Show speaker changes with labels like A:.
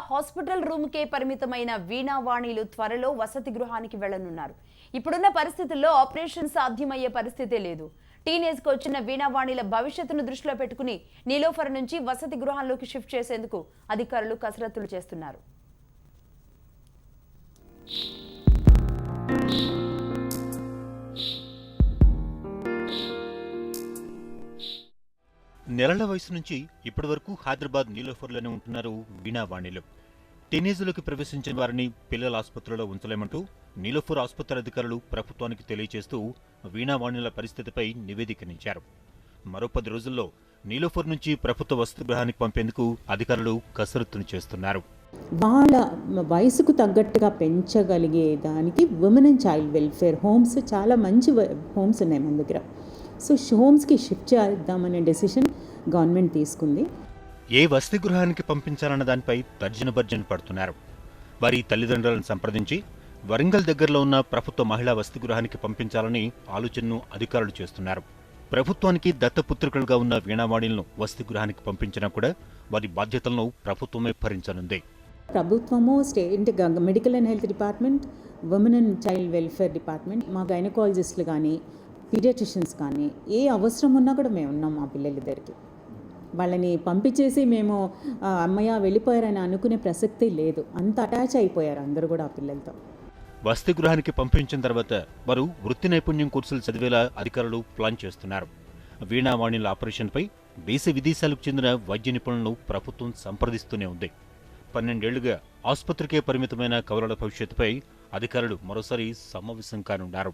A: Hospital రూమ్కే పరిమితమైన వీణావాణిలు త్వరలో వసతి గృహానికి వెళ్లనున్నారు. ఇప్పుడున్న పరిస్థితుల్లో ఆపరేషన్ సాధ్యమయ్యే పరిస్థితే లేదు. టీనేజ్కు వచ్చిన వీణావాణిల భవిష్యత్తును దృష్టిలో పెట్టుకుని నీలోఫర్ నుంచి వసతి గృహాల్లోకి షిఫ్ట్ చేసేందుకు అధికారులు కసరత్తులు చేస్తున్నారు.
B: నెలల వయసు నుంచి ఇప్పటి వరకు హైదరాబాద్ నీలోఫర్లోనే ఉంటున్నారు వీణావాణిలు. టీనేజ్లోకి ప్రవేశించిన వారిని పిల్లల ఆసుపత్రిలో ఉంచలేమంటూ నీలోఫర్ ఆసుపత్రి అధికారులు ప్రభుత్వానికి తెలియజేస్తూ వీణావాణిల పరిస్థితిపై నివేదికనిచ్చారు. మరో 10 రోజుల్లో నీలోఫర్ నుంచి ప్రభుత్వ వసతి గృహానికి పంపేందుకు అధికారులు కసరత్తును చేస్తున్నారు.
C: వాళ్ళ వయసుకు తగ్గట్టుగా పెంచగలిగే దానికి women and child welfare homes చాలా మంచి హోమ్స్ ఉన్నాయి మన దగ్గర. సో హోమ్స్కి షిఫ్ట్ చేద్దామనే డెసిషన్ గవర్నమెంట్ తీసుకుంది.
B: ఏ వసతి గృహానికి పంపించాలన్న దానిపై తర్జన భర్జన పడుతున్నారు. వారి తల్లిదండ్రులను సంప్రదించి వరంగల్ దగ్గరలో ఉన్న ప్రభుత్వ మహిళా వసతి గృహానికి పంపించాలని ఆలోచనను అధికారులు చేస్తున్నారు. ప్రభుత్వానికి దత్తపుత్రికలుగా ఉన్న వీణావాణిలను వసతి గృహానికి పంపించినా కూడా వారి బాధ్యతలను ప్రభుత్వమే భరించనుంది.
C: ప్రభుత్వము, state medical and health department, women and child welfare department, మా గైనకాలజిస్టులు కానీ పీడియాట్రిషియన్స్ కానీ ఏ అవసరం ఉన్నా కూడా మేము ఉన్నాం. మా పిల్లలిద్దరికి వాళ్ళని పంపించేసి మేము అమ్మయ్య వెళ్ళిపోయారని అనుకునే ప్రసక్తి లేదు. అంత అటాచ్ అయిపోయారు అందరూ కూడా ఆ పిల్లలతో.
B: వసతి గృహానికి పంపించిన తర్వాత వారు వృత్తి నైపుణ్యం కోర్సులు చదివేలా అధికారులు ప్లాన్ చేస్తున్నారు. వీణావాణిల ఆపరేషన్పై దేశ విదేశాలకు చెందిన వైద్య నిపుణులను ప్రభుత్వం సంప్రదిస్తూనే ఉంది. 12 ఏళ్లుగా ఆసుపత్రికే పరిమితమైన కవలల భవిష్యత్తుపై అధికారులు మరోసారి సమావేశం కానున్నారు.